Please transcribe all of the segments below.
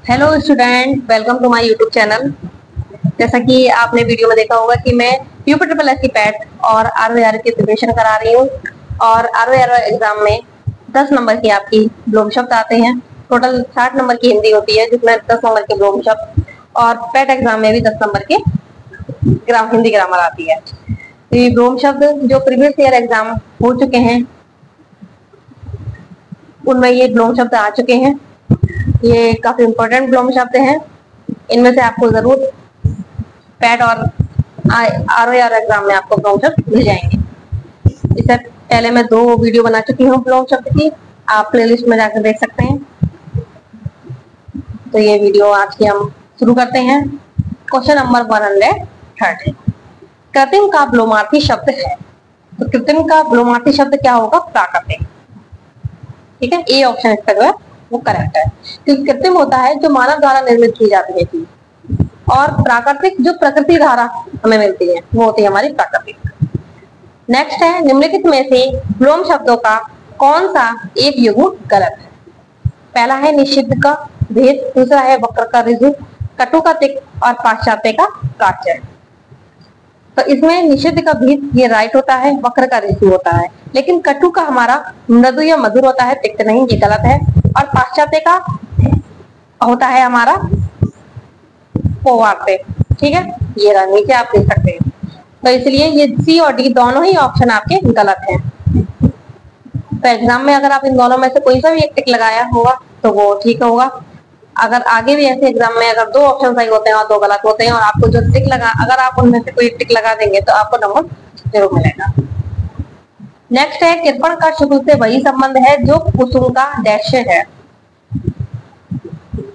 Hello student, welcome to my YouTube channel. जैसा कि आपने वीडियो में देखा होगा कि मैं यूपीट्रिपल पैट और आरओआर की प्रिपरेशन करा रही हूँ। और आरओआर एग्जाम में 10 नंबर की आपकी ब्लोम शब्द आते हैं। टोटल 60 नंबर की हिंदी होती है, जिसमें 10 नंबर के ब्लोम शब्द, और पैट एग्जाम में भी 10 नंबर के हिंदी ग्रामर आती है। तो ये ब्लोम शब्द जो प्रीवियस ईयर एग्जाम हो चुके हैं उनमें ये ब्लोम शब्द आ चुके हैं। ये काफी इंपॉर्टेंट ब्लोम शब्द हैं। इनमें से आपको जरूर पैट और आरओआर एग्जाम में आपको ब्लोम शब्द मिल जाएंगे। इससे पहले मैं 2 वीडियो बना चुकी हूँ ब्लोम शब्द की, आप प्लेलिस्ट में जाकर देख सकते हैं। तो ये वीडियो आज की हम शुरू करते हैं। क्वेश्चन नंबर 130, कृत्रिम का ब्लोमार्थी शब्द है। तो कृत्रिम का ब्लोमार्थी शब्द क्या होगा? प्राकृतिक। ठीक है, ए ऑप्शन इसका जो है वो करेक्ट है, क्योंकि कृत्रिम होता है जो मानव द्वारा निर्मित की जाती है चीज, और प्राकृतिक जो प्रकृति द्वारा हमें मिलती है वो होती है हमारी प्राकृतिक। नेक्स्ट है, निम्नलिखित में से ब्लोम शब्दों का कौन सा एक युग्म गलत है? पहला है निषिद्ध का भेद, दूसरा है वक्र का ऋजु, कटु का तिक्त और पाश्चात्य का काचर। तो इसमें निषिद्ध का भेद ये राइट होता है, वक्र का ऋजु होता है, लेकिन कटु का हमारा मृदु या मधुर होता है, तिक्त नहीं, ये गलत है। और पाश्चात्य का होता है हमारा पोवार्ते। ठीक है, ये रहा नीचे आप देख सकते हैं। तो इसलिए ये सी और डी दोनों ही ऑप्शन आपके गलत हैं। तो एग्जाम में अगर आप इन दोनों में से कोई सा भी एक टिक लगाया होगा तो वो ठीक होगा। अगर आगे भी ऐसे एग्जाम में अगर 2 ऑप्शन सही होते हैं और 2 गलत होते हैं, और आपको जो टिक लगा, अगर आप उनमें से कोई टिक लगा देंगे तो आपको नंबर जरूर मिलेगा। नेक्स्ट है, कृपण का शुक्ल से वही संबंध है जो कुसुम का डैश है।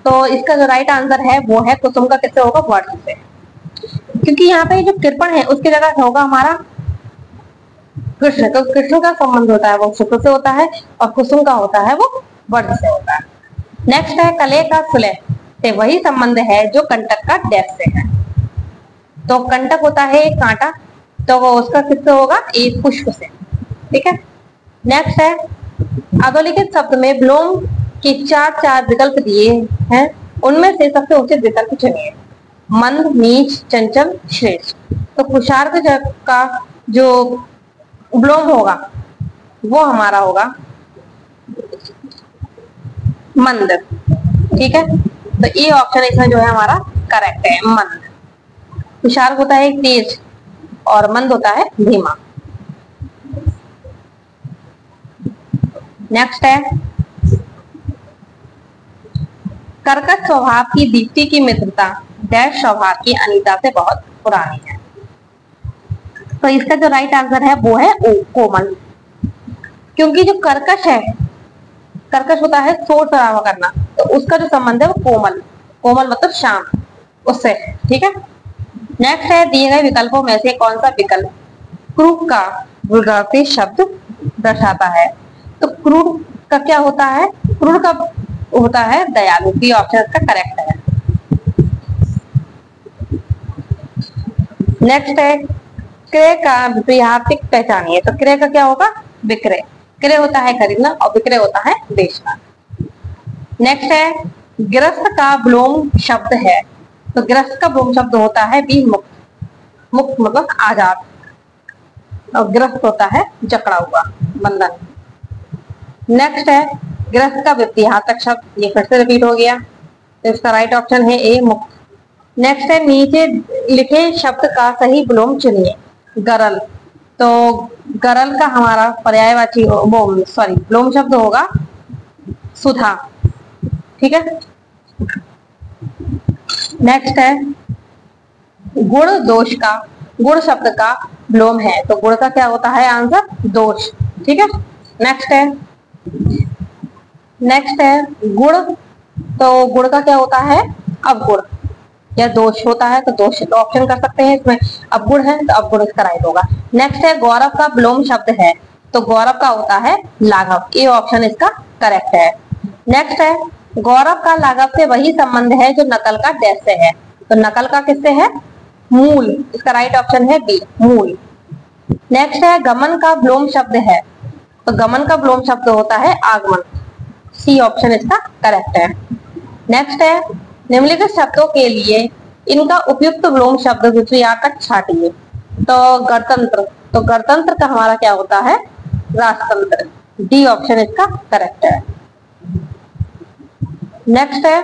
तो इसका जो राइट आंसर है वो है कुसुम का किससे होगा? वर्ष से, क्योंकि यहाँ पे जो कृपण है उसकी जगह होगा हमारा कृष्ण। तो कृष्ण का संबंध होता है वो शुक्ल से होता है, और कुसुम का होता है वो वर्ष से होता है। नेक्स्ट है, कले का सुलह से वही संबंध है जो कंटक का डैश से है। तो कंटक होता है एक कांटा, तो वो उसका किससे होगा? एक पुष्प से। ठीक है। नेक्स्ट है, अधोलिखित शब्द में ब्लोम के 4 विकल्प दिए हैं, उनमें से सबसे उचित विकल्प चुनिए। मंद, नीच, चंचल, श्रेष्ठ। तो कुशार्क का जो ब्लोम होगा वो हमारा होगा मंद। ठीक है, तो ये ऑप्शन इसमें जो है हमारा करेक्ट है, मंद। कुशार्क होता है तेज और मंद होता है धीमा। नेक्स्ट है, कर्कश स्वभाव की दीप्ति की मित्रता डैश स्वभाव की अनीता से बहुत पुरानी है। तो इसका जो राइट आंसर है वो है ओ, कोमल। क्योंकि जो कर्कश है, कर्कश होता है शोर शराबा करना, तो उसका जो संबंध है वो कोमल, कोमल मतलब शांत, उससे। ठीक है। नेक्स्ट है, दिए गए विकल्पों में से कौन सा विकल्प क्रूर का वुल्गारिटी शब्द दर्शाता है? तो क्रूर का क्या होता है? क्रूर का होता है दयालु। ये ऑप्शन इसका करेक्ट है। नेक्स्ट है, क्रय का विपरीतार्थिक पहचानिए। तो क्रय का क्या होगा? विक्रय। क्रय होता है खरीदना और विक्रय होता है बेचना। नेक्स्ट है, गिरस्थ का ब्लोम शब्द है। तो गिरस्थ का ब्लोम शब्द होता है बी, मुक्त। मुक्त मतलब आजाद, और गिरस्थ होता है जकड़ा हुआ, बंधन। नेक्स्ट है, गिरस्थ का विपरीतार्थक शब्द, ये फिर से रिपीट हो गया, तो इसका राइट ऑप्शन है ए, मुक्त। नेक्स्ट है, नीचे लिखे शब्द का सही ब्लोम चुनिए। गरल। तो गरल का हमारा पर्यायवाची वो सॉरी ब्लोम शब्द होगा सुधा। ठीक है। नेक्स्ट है, गुण दोष का, गुण शब्द का ब्लोम है। तो गुण का क्या होता है आंसर? दोष। ठीक है। नेक्स्ट है गुण। तो गुण का क्या होता है? अवगुण या दोष होता है, तो दोष तो ऑप्शन कर सकते हैं इसमें। अवगुण है तो अवगुण इसका राइट होगा। नेक्स्ट है, गौरव का ब्लोम शब्द है। तो गौरव का होता है लाघव। ये ऑप्शन इसका करेक्ट है। नेक्स्ट है, गौरव का लाघव से वही संबंध है जो नकल का डैश से है। तो नकल का किससे है? मूल। इसका राइट ऑप्शन है बी, मूल। नेक्स्ट है, गमन का ब्लोम शब्द है। तो गमन का ब्लोम शब्द होता है आगमन। सी ऑप्शन इसका करेक्ट है। नेक्स्ट है निम्नलिखित शब्दों के लिए इनका उपयुक्त विलोम शब्द विपर्यातक छाटिए। तो गणतंत्र, तो गणतंत्र का हमारा क्या होता है? राजतंत्र। डी ऑप्शन इसका करेक्ट है। नेक्स्ट है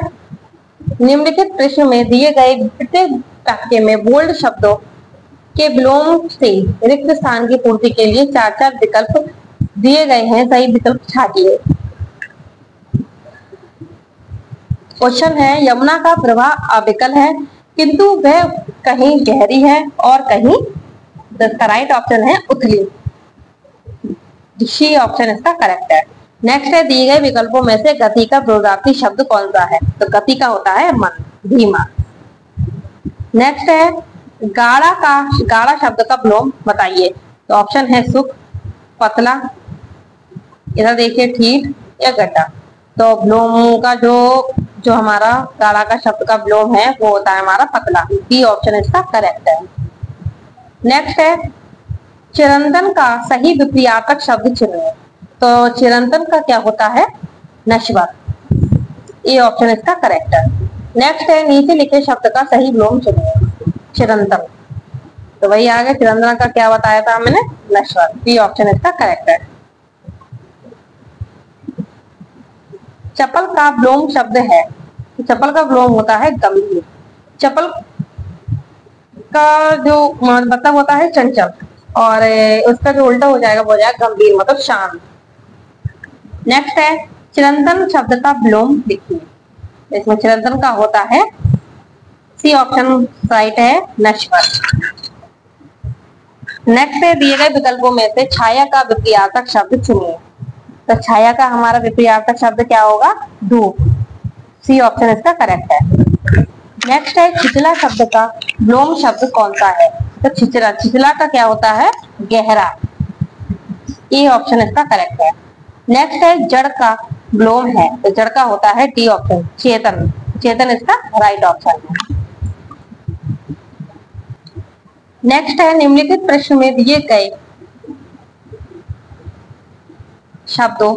निम्नलिखित प्रश्न में दिए गए प्रत्येक वाक्य में बोल्ड शब्दों के विलोम से रिक्त स्थान की पूर्ति के लिए 4 विकल्प दिए गए हैं, सही विकल्प छाटिए। क्वेश्चन है यमुना का प्रवाह अविकल है किंतु वह कहीं गहरी है और कहीं, इसका राइट ऑप्शन है उथली। सी ऑप्शन इसका करेक्ट है। नेक्स्ट है दिए गए विकल्पों में से गति का विरोधार्थी शब्द कौन सा है? तो गति का होता है मन, धीमा। नेक्स्ट है गाढ़ा शब्द का विलोम बताइए। तो ऑप्शन है सुख, पतला, इधर देखिए ठीक या गड्ढा। तो विलोम का जो हमारा गाढ़ा का शब्द का विलोम है वो होता है हमारा पतला। बी ऑप्शन इसका करेक्ट है। नेक्स्ट है चिरंतन का सही विपर्यातक शब्द चुनिए। तो चिरंतन का क्या होता है? नश्वर। ए ऑप्शन इसका करेक्ट है। नेक्स्ट है नीचे लिखे शब्द का सही विलोम चुनिए। चिरंतन, तो वही आ गया, चिरंतन का क्या बताया था मैंने? नश्वर। बी ऑप्शन इसका करेक्ट है। चपल का विलोम शब्द है, चपल का विलोम होता है गंभीर। चपल का जो मतलब होता है चंचल, और उसका जो उल्टा हो जाएगा वो हो जाएगा गंभीर, मतलब शांत। नेक्स्ट है चिरंतन शब्द का विलोम लिखिए। इसमें चिरंतन का होता है, सी ऑप्शन राइट है, नश्वर। नेक्स्ट है दिए गए विकल्पों में से छाया का विपर्यातक शब्द चुनिए। तो छाया का हमारा विपर्यातक शब्द क्या होगा? धूप। सी ऑप्शन इसका करेक्ट है। नेक्स्ट है छिछला शब्द का विलोम शब्द कौन सा है? तो छिछला, छिछला का क्या होता है? गहरा। ए ऑप्शन इसका करेक्ट है। नेक्स्ट है जड़ का विलोम है, तो जड़ का होता है डी ऑप्शन, चेतन। चेतन इसका राइट ऑप्शन है। नेक्स्ट है निम्नलिखित प्रश्न में दिए गए शब्दों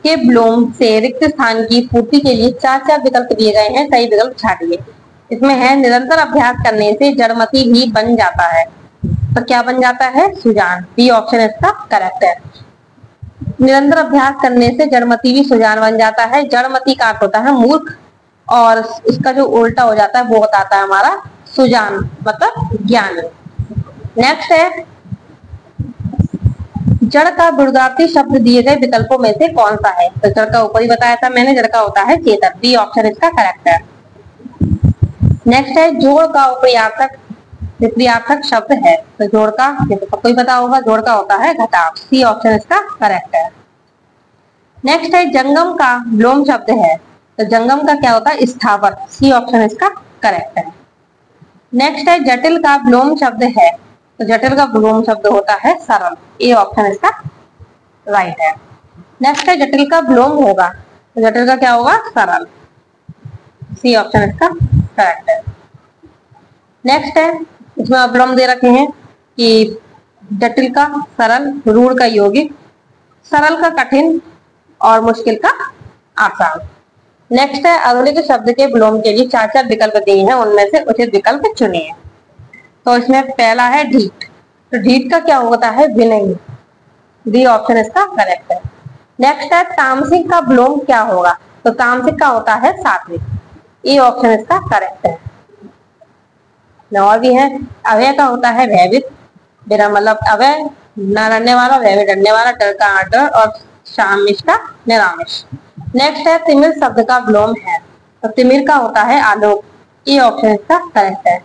के विलोम से रिक्त स्थान की पूर्ति के लिए 4 विकल्प दिए गए हैं, सही विकल्प छाटिए। इसमें है निरंतर अभ्यास करने से जड़मति भी बन जाता है। तो क्या बन जाता है? सुजान। बी ऑप्शन इसका करेक्ट है। निरंतर अभ्यास करने से जड़मति भी सुजान बन जाता है। जड़मति का अर्थ होता है मूर्ख, और उसका जो उल्टा हो जाता है वो बताता है हमारा सुजान, मतलब ज्ञानी। नेक्स्ट है जड़ का विरोधार्थी शब्द दिए गए विकल्पों में से कौन सा है? तो जड़ का ऊपर ही बताया था मैंने, जड़ का होता है चेतन। बी ऑप्शन इसका करेक्ट है। नेक्स्ट है जोड़ का विपर्यातक शब्द है। तो जोड़ का, ये तो सबको ही पता होगा, जोड़ का होता है घटाव। सी ऑप्शन इसका करेक्ट है। नेक्स्ट है जंगम का विलोम शब्द है। तो जंगम का क्या होता है? स्थावर। सी ऑप्शन इसका करेक्ट है। नेक्स्ट है जटिल का विलोम शब्द है। तो जटिल का विलोम शब्द होता है सरल। ए ऑप्शन इसका राइट है। नेक्स्ट है जटिल का विलोम होगा, तो जटिल का क्या होगा? सरल। सी ऑप्शन इसका करेक्ट है। नेक्स्ट है इसमें विलोम दे रखे हैं कि जटिल का सरल, रूढ़ का यौगिक, सरल का कठिन और मुश्किल का आसान। नेक्स्ट है अगले शब्द के विलोम के लिए 4 विकल्प दिए हैं, उनमें से उचित विकल्प चुनिए। तो इसमें पहला है ढीठ। तो ढीठ का क्या होता है? विनयी। डी ऑप्शन इसका करेक्ट है। नेक्स्ट है तामसिक का विलोम क्या होगा? तो तामसिक का होता है सात्विक। ए ऑप्शन इसका करेक्ट है। और भी है अवय का होता है भयभीत, बिना मतलब अवय, न डरने वाला, भयभीत डरने वाला, डर का आडर, और शामिश का निरामिष। नेक्स्ट है तिमिर शब्द का विलोम है। तो तिमिर का होता है आलोक। ए ऑप्शन इसका करेक्ट है।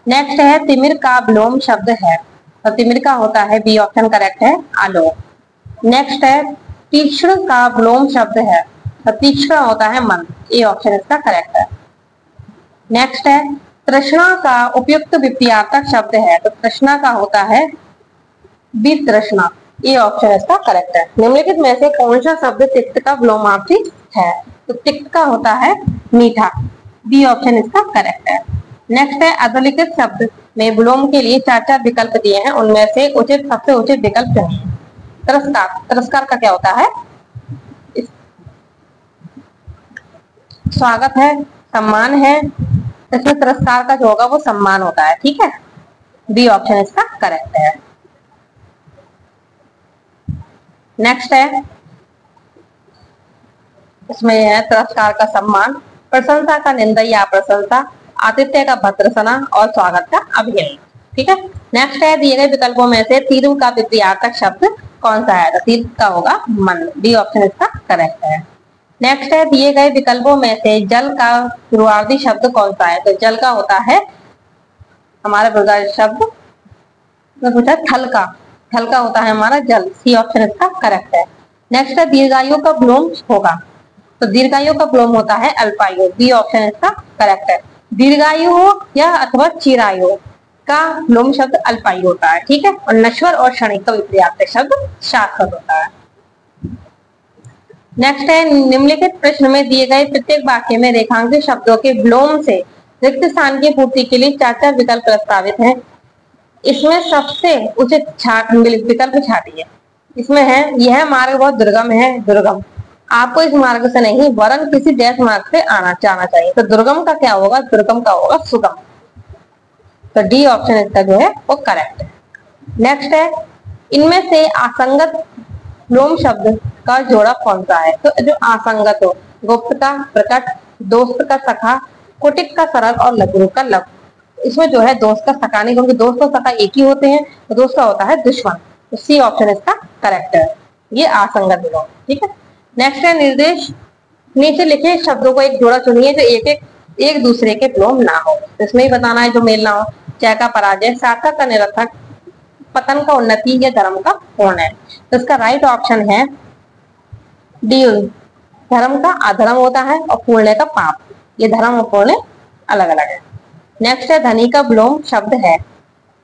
नेक्स्ट है तिमिर का विलोम शब्द है। तो तिमिर का होता है, बी ऑप्शन करेक्ट है, आलोक। नेक्स्ट है तीक्ष्ण का विलोम शब्द है। तो तीक्ष्ण होता है मन। ए ऑप्शन इसका करेक्ट है। नेक्स्ट है तृष्णा का उपयुक्त विपर्यातक शब्द है। तो तृष्णा का होता है वितृष्णा। ये ऑप्शन इसका करेक्ट है। निम्नलिखित में से कौन सा शब्द तिक्त का विलोमार्थी है? तो तिक्त का होता है मीठा। बी ऑप्शन इसका करेक्ट है। नेक्स्ट है अधोलिखित शब्द में विलोम के लिए 4 विकल्प दिए हैं, उनमें से सबसे उचित विकल्प चुनिए। तिरस्कार, तिरस्कार का क्या होता है? स्वागत है, सम्मान है, इसमें तिरस्कार का जो होगा वो सम्मान होता है। ठीक है, बी ऑप्शन इसका करेक्ट है। नेक्स्ट है, इसमें है तिरस्कार का सम्मान, प्रशंसा का निंदा या प्रशंसा, आतिथ्य का भर्त्सना और स्वागत का अभिनय। ठीक है, नेक्स्ट है, दिए गए विकल्पों में से तीर्व का विपरीतार्थक शब्द कौन सा है? तो तीर्व का होगा मंद, डी ऑप्शन इसका करेक्ट है। नेक्स्ट है, दिए गए विकल्पों में से जल का पूर्वार्धी शब्द कौन सा है? तो जल का होता है हमारा पूर्वार्धी शब्द पूछा थल का होता है हमारा जल, सी ऑप्शन इसका करेक्ट है। नेक्स्ट है, दीर्घायु का विलोम होगा, तो दीर्घायु का विलोम होता है अल्पायु, बी ऑप्शन इसका करेक्ट है। दीर्घायु या अथवा चिरायु का विलोम शब्द अल्पायु होता है। ठीक है, और नश्वर और क्षणिक का विपरीत शब्द शाश्वत होता है। नेक्स्ट है, निम्नलिखित प्रश्न में दिए गए प्रत्येक वाक्य में रेखांकित शब्दों के विलोम से रिक्त स्थान की पूर्ति के लिए 4 विकल्प प्रस्तावित हैं। इसमें सबसे उचित विकल्प छाटिए। इसमें है, यह मार्ग बहुत दुर्गम है, दुर्गम, आपको इस मार्ग से नहीं वरन किसी देश मार्ग से आना जाना चाहिए। तो दुर्गम का क्या होगा? दुर्गम का होगा सुगम, तो डी ऑप्शन इसका जो है वो करेक्ट है। नेक्स्ट है, इनमें से असंगत विलोम शब्द का जोड़ा कौन सा है? तो जो असंगत हो, गुप्त का प्रकट, दोस्त का सखा, कुटिक का सरल और लघु का लघु। इसमें जो है दोस्त का सखा नहीं, क्योंकि दोस्त और सखा एक ही होते हैं, तो दोस्त का होता है दुश्मन, तो सी ऑप्शन इसका करेक्ट है, ये असंगत विलोम। ठीक है, नेक्स्ट है, निर्देश नीचे लिखे शब्दों को एक जोड़ा चुनिए जो एक दूसरे के विलोम ना हो। तो इसमें ही बताना है जो मेल ना हो। जय का पराजय, सार्थक का निरर्थक, पतन का उन्नति या धर्म का पूर्ण। तो इसका राइट ऑप्शन है डी, धर्म का अधर्म होता है और पूर्ण का पाप, ये धर्म और पूर्ण अलग अलग है। नेक्स्ट है, धनी का विलोम शब्द है,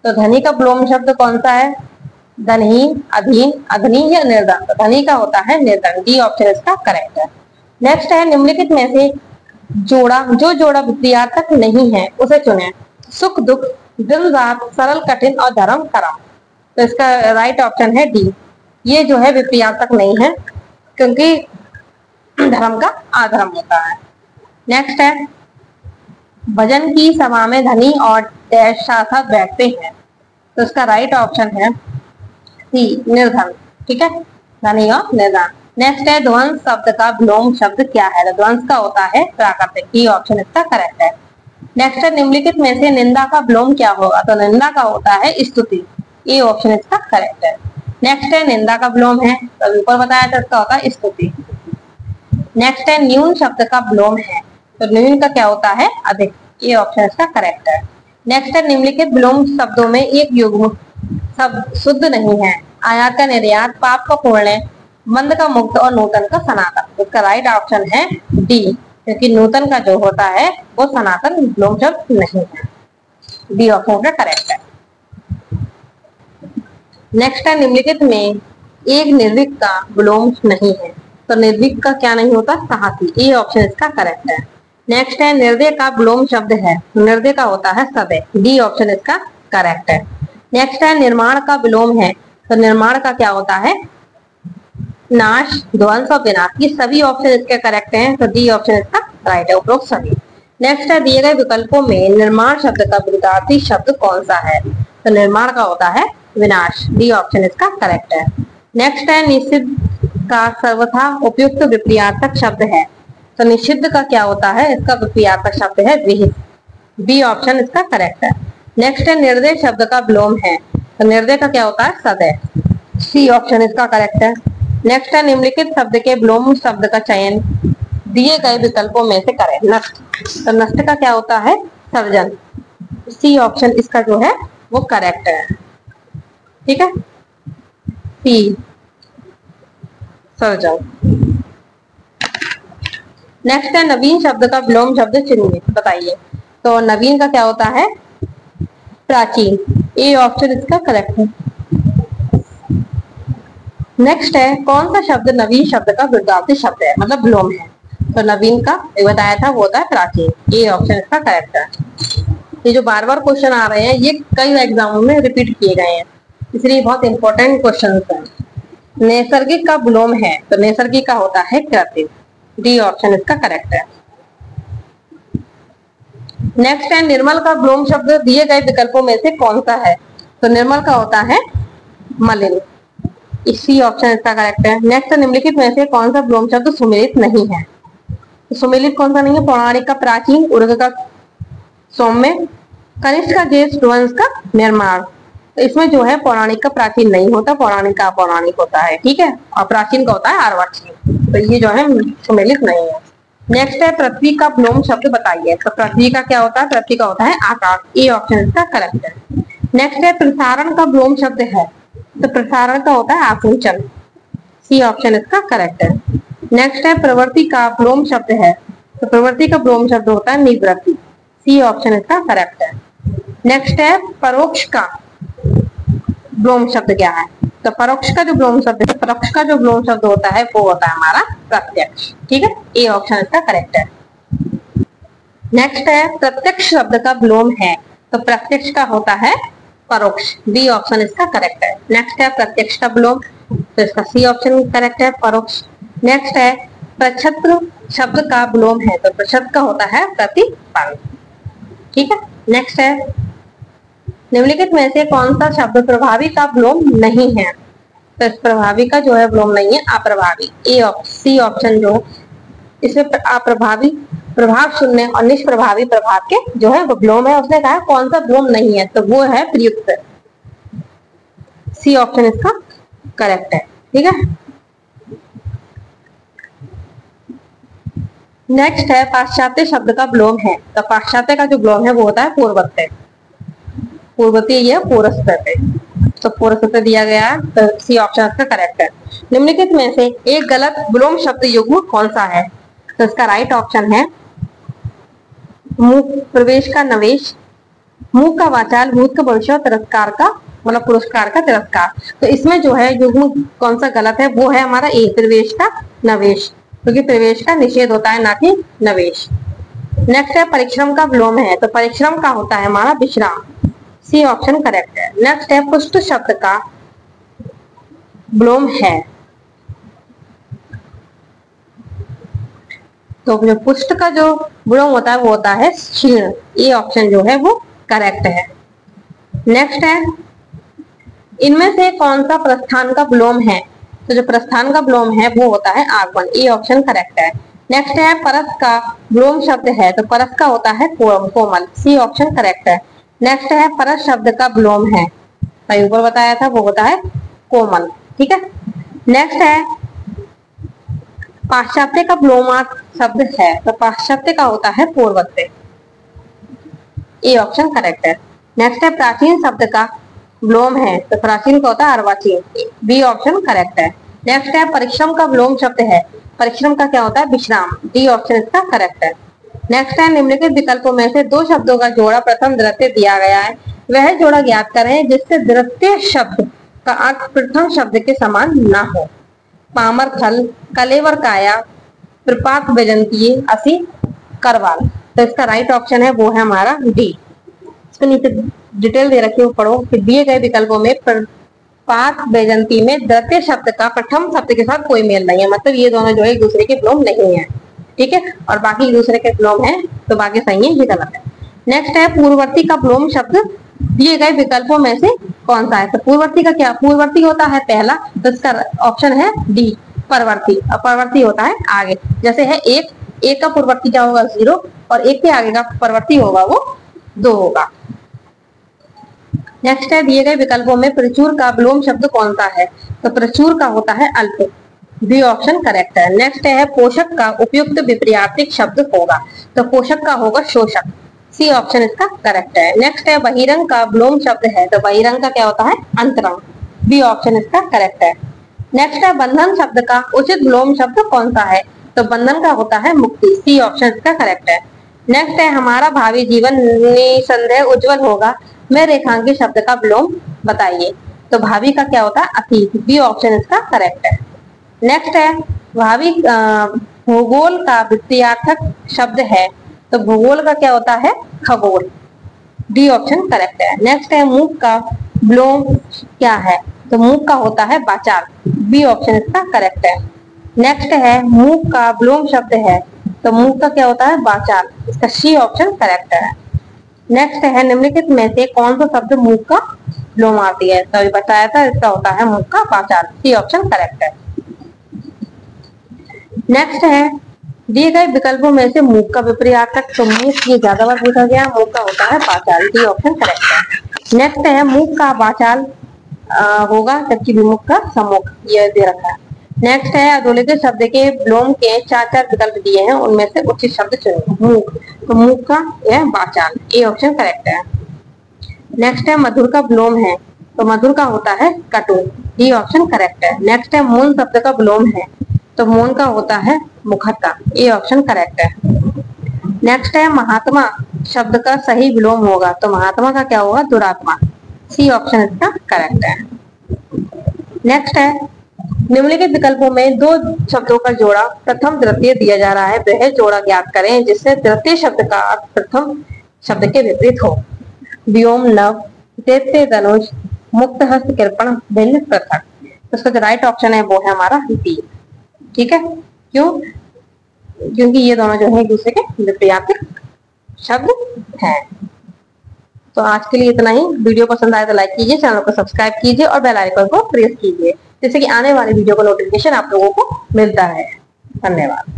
तो धनी का विलोम शब्द कौन सा है? धनी, अधीन, अग्नि या निर्धन, तो धनी का होता है निर्धन, डी ऑप्शन इसका करेक्ट है। नेक्स्ट है, निम्नलिखित में से जो जोड़ा विपरीतार्थक नहीं है उसे चुनें। सुख दुख, दिन रात, सरल कठिन और धर्म कर्म। तो इसका राइट ऑप्शन है डी, ये जो है विपरीतार्थक नहीं है, क्योंकि धर्म का अधर्म होता है। नेक्स्ट है, भजन की सभा में धनी और डैश साथ बैठते हैं, तो इसका राइट ऑप्शन है सी, निर्धन। ठीक है, धनी और निर्धन। नेक्स्ट है, ध्वंस शब्द का विलोम शब्द क्या है? तो ध्वंस का होता है प्राकृतिक, डी ऑप्शन इसका करेक्ट है। नेक्स्ट है, निम्नलिखित में से निंदा का विलोम क्या होगा? तो निंदा का होता है स्तुति, ए ऑप्शन इसका करेक्ट है। नेक्स्ट है, निंदा का विलोम है, तो ऊपर बताया था इसका होता है स्तुति। नेक्स्ट है, न्यून शब्द का विलोम है, तो न्यून का क्या होता है? अधिक, ये ऑप्शन इसका करेक्ट है। नेक्स्ट है, निम्नलिखित विलोम शब्दों में एक युग्म शब्द शुद्ध नहीं है। आयात का निर्यात, पाप का पूर्ण, मंद का मुक्त और नूतन का सनातन। इसका राइट ऑप्शन है डी, क्योंकि नूतन का जो होता है वो सनातन विलोम शब्द नहीं है, डी ऑप्शन का करेक्ट है। नेक्स्ट है, निम्नलिखित में एक निर्विक का विलोम नहीं है, तो निर्विक का क्या नहीं होता? साहसी, ये ऑप्शन इसका करेक्ट है। नेक्स्ट है, निर्दय का विलोम शब्द है, निर्दय का होता है सदय, डी ऑप्शन इसका करेक्ट है। नेक्स्ट है, निर्माण का विलोम है, तो निर्माण का क्या होता है? नाश, ध्वंस और विनाश, ये सभी ऑप्शन इसके करेक्ट हैं, तो डी ऑप्शन इसका राइट है, उपरोक्त सभी। नेक्स्ट है, दिए गए विकल्पों में निर्माण शब्द का विरुद्धार्थी शब्द कौन सा है? तो निर्माण का होता है विनाश, डी ऑप्शन इसका करेक्ट है। नेक्स्ट है, निषिद्ध का सर्वथा उपयुक्त विपरीतार्थक शब्द है, तो निषिद्ध का क्या होता है? इसका विपरीतार्थक शब्द है विहित, बी ऑप्शन इसका करेक्ट है। नेक्स्ट है, निर्दय शब्द का विलोम है, तो निर्दय का क्या होता है? सदय, सी ऑप्शन इसका करेक्ट है। नेक्स्ट है, निम्नलिखित शब्द के विलोम शब्द का चयन दिए गए विकल्पों में से करें। नष्ट, तो नष्ट का क्या होता है? सर्जन, सी ऑप्शन इसका जो है वो करेक्ट है। ठीक है, सी सर्जन। नेक्स्ट है, नवीन शब्द का विलोम शब्द चुनिए, बताइए। तो नवीन का क्या होता है? प्राचीन, ए ऑप्शन इसका करेक्ट है। नेक्स्ट है, कौन सा शब्द नवीन शब्द का विरुद्धार्थी शब्द है, मतलब विलोम है? तो नवीन का बताया था वो होता है प्राचीन, ये ऑप्शन इसका करेक्ट है। ये जो बार बार क्वेश्चन आ रहे हैं ये कई एग्जामों में रिपीट किए गए हैं, इसलिए बहुत इंपॉर्टेंट क्वेश्चन है। नैसर्गिक का विलोम है, तो नैसर्गिक का होता है कृत्रिम, डी ऑप्शन इसका करेक्ट है। नेक्स्ट है निर्मल का विलोम शब्द दिए गए विकल्पों में से कौन सा है? तो निर्मल का होता है मलिन, इसी ऑप्शन इसका करेक्ट है। नेक्स्ट निम्नलिखित में से कौन सा विलोम शब्द सुमेलित नहीं है? तो सुमेलित कौन सा नहीं है? पौराणिक का प्राचीन, उर्ग का सौम्य, कनिष्ठ का ज्येष्ठ, वंश का निर्माण। तो इसमें जो है पौराणिक का प्राचीन नहीं होता, पौराणिक का अपौराणिक होता है, ठीक है, और प्राचीन का होता है अर्वाचीन। तो ये जो है सुमेलित नहीं है। नेक्स्ट है पृथ्वी का विलोम शब्द बताइए। तो पृथ्वी का क्या होता है? पृथ्वी का होता है आकाश, ए ऑप्शन इसका करेक्ट है। नेक्स्ट है प्रसारण का विलोम शब्द है। तो प्रसारण का होता है आकुंचन, सी ऑप्शन इसका करेक्ट है। नेक्स्ट है प्रवृत्ति का विलोम शब्द है। तो प्रवृत्ति का विलोम शब्द होता है निवृत्ति, सी ऑप्शन इसका करेक्ट है। नेक्स्ट है परोक्ष का विलोम शब्द क्या है? तो परोक्ष का जो विलोम शब्द है, परोक्ष का जो विलोम शब्द होता है वो होता है हमारा प्रत्यक्ष, ठीक है, ए ऑप्शन इसका करेक्ट है। नेक्स्ट है प्रत्यक्ष शब्द का विलोम है। तो प्रत्यक्ष का होता है परोक्ष, बी ऑप्शन इसका करेक्ट है। नेक्स्ट है प्रत्यक्ष का विलोम, तो इसका सी ऑप्शन करेक्ट है, परोक्ष। नेक्स्ट है प्रक्षत्र शब्द का विलोम है। तो प्रक्षत्र का होता है प्रतिपन्न, ठीक है। नेक्स्ट है निम्नलिखित में से कौन सा शब्द प्रभावी का विलोम नहीं है? तो इस प्रभावी का जो है विलोम नहीं है अप्रभावी, ए सी ऑप्शन जो इसमें अप्रभावी प्रभाव शून्य और निष्प्रभावी प्रभाव के जो है वो विलोम है। उसने कहा कौन सा विलोम नहीं है, तो वो है प्रयुक्त, सी ऑप्शन इसका करेक्ट है, ठीक है। नेक्स्ट है पाश्चात्य शब्द का विलोम है। तो पाश्चात्य का जो विलोम है वो होता है पूर्वत्य, पूर्वतीय या पुरस्त्य, तो पुरस्त्य दिया गया है, तो सी ऑप्शन इसका करेक्ट है। निम्नलिखित में से एक गलत विलोम शब्द युग्म कौन सा है? तो इसका राइट ऑप्शन है मुख प्रवेश का नवेश, मुख का वाचाल, भूत का भविष्य, तिरस्कार का मतलब पुरस्कार का तिरस्कार। तो इसमें जो है युग्म कौन सा गलत है? वो है हमारा ए प्रवेश का नवेश, क्योंकि प्रवेश का निषेध होता है ना कि नवेश। नेक्स्ट है परिश्रम का विलोम है। तो परिश्रम का होता है हमारा विश्राम, सी ऑप्शन करेक्ट है। नेक्स्ट है पुष्ट शब्द का विलोम है। तो जो पुष्ट का जो विलोम होता है वो होता है क्षीण, ये ऑप्शन जो है वो करेक्ट है। नेक्स्ट है इनमें से कौन सा प्रस्थान का विलोम है? तो जो प्रस्थान का विलोम है वो होता है आगमन, ये ऑप्शन करेक्ट है। नेक्स्ट है परस का विलोम शब्द है। तो परस का होता है कोमल, सी ऑप्शन करेक्ट है। नेक्स्ट है परस शब्द का विलोम है, मैं ऊपर बताया था वो होता है कोमल, ठीक है। नेक्स्ट है पाश्चात्य का विलोमार्थ शब्द है। तो पाश्चात्य का होता है पूर्वत्य, ए ऑप्शन करेक्ट है। नेक्स्ट है प्राचीन शब्द का विलोम है। तो प्राचीन का होता है अर्वाचीन, बी ऑप्शन करेक्ट है। नेक्स्ट है परिश्रम का विलोम शब्द है। परिश्रम का क्या होता है? विश्राम, डी ऑप्शन इसका करेक्ट है। नेक्स्ट है निम्नलिखित विकल्पों में से दो शब्दों का जोड़ा प्रथम द्वितीय दिया गया है, वह जोड़ा ज्ञात करें जिससे द्वितीय शब्द का अर्थ प्रथम शब्द के समान न हो। पामर थल, कलेवर काया, प्रपात वैजंती, असी करवाल। तो इसका राइट ऑप्शन है वो है हमारा डी। इसको नीचे डिटेल दे रखी है, पढ़ो कि दिए गए विकल्पों में प्रपात वैजंती में द्वितीय शब्द का प्रथम शब्द के साथ कोई मेल नहीं है, मतलब ये दोनों जो है एक दूसरे के विलोम नहीं है, ठीक है, और बाकी एक दूसरे के विलोम है, तो बाकी सही है, ये गलत है। नेक्स्ट है पूर्ववर्ती का विलोम शब्द दिए गए विकल्पों में से कौन सा है? तो पूर्ववर्ती का क्या? पूर्ववर्ती होता है पहला, तो इसका ऑप्शन है डी परवर्ती, और परवर्ती होता है आगे, जैसे है एक का पूर्ववर्ती क्या होगा? 0, और एक के आगे का परवर्ती होगा वो 2 होगा। नेक्स्ट है दिए गए विकल्पों में प्रचुर का विलोम शब्द कौन सा है? तो प्रचुर का होता है अल्प, बी ऑप्शन करेक्ट है। नेक्स्ट है पोषक का उपयुक्त विपर्यात्मक शब्द होगा। तो पोषक का होगा शोषक, सी ऑप्शन इसका करेक्ट है। नेक्स्ट है बहिरंग का विलोम शब्द है। तो बहिरंग का क्या होता है? अंतरंग, बी ऑप्शन इसका करेक्ट है। नेक्स्ट है बंधन शब्द का उचित विलोम शब्द कौन सा है? तो बंधन का होता है मुक्ति, सी ऑप्शन इसका करेक्ट है। नेक्स्ट है हमारा भावी जीवन निसंदेह उज्जवल होगा, मैं रेखांकित शब्द का विलोम बताइए। तो भावी का क्या होता है? अतीत, बी ऑप्शन इसका करेक्ट है। नेक्स्ट है भावी भूगोल का विपर्यार्थक शब्द है। तो भूगोल का क्या होता है? खगोल, डी ऑप्शन करेक्ट है। नेक्स्ट है मूक का विलोम क्या है? तो मूक का होता है वाचाल, बी ऑप्शन इसका करेक्ट है। नेक्स्ट है मूक का विलोम शब्द है। तो मूक का क्या होता है? वाचाल, इसका सी ऑप्शन करेक्ट है। नेक्स्ट है निम्नलिखित में से कौन सा शब्द मुख का लोमार्थी है? तो अभी बताया था, इसका होता है मुख का वाचाल। सी ऑप्शन करेक्ट है। नेक्स्ट है दिए गए विकल्पों में से मुख का विपर्यार्थक, तो मुख ये ज्यादा बार पूछा गया, मुख का होता है वाचाल। डी ऑप्शन करेक्ट है। नेक्स्ट है मुख का वाचाल होगा जबकि विमुख का सम्मुख, ये दे रखा है। नेक्स्ट है अधोलिखित शब्द के विलोम के 4 विकल्प दिए हैं, उनमें से उचित शब्द चुनें। मुख, तो मुख का यह वाचाल। ए ऑप्शन करेक्ट है। नेक्स्ट है मधुर का विलोम है, तो मधुर का होता है कटु। डी ऑप्शन करेक्ट है। नेक्स्ट है मौन शब्द का विलोम है, तो मौन का होता है मुखता। ए ऑप्शन करेक्ट है। नेक्स्ट है महात्मा शब्द का सही विलोम होगा, तो महात्मा का क्या होगा? दुरात्मा। सी ऑप्शन इसका करेक्ट है। नेक्स्ट है निम्नलिखित विकल्पों में 2 शब्दों का जोड़ा प्रथम द्वितीय दिया जा रहा है, वह जोड़ा ज्ञात करें जिससे द्वितीय शब्द का अर्थ प्रथम शब्द के विपरीत हो। व्योम नव, दैत्य धनुष, मुक्त हस्त कृपण, भिन्न पृथक। तो इसका जो राइट ऑप्शन है वो है हमारा बी। ठीक है, क्यों? क्योंकि ये दोनों जो है एक दूसरे के विपरीत शब्द हैं। तो आज के लिए इतना ही। वीडियो पसंद आए तो लाइक कीजिए, चैनल को सब्सक्राइब कीजिए और बेल आइकन को प्रेस कीजिए, जिससे कि आने वाली वीडियो का नोटिफिकेशन आप लोगों को मिलता है। धन्यवाद।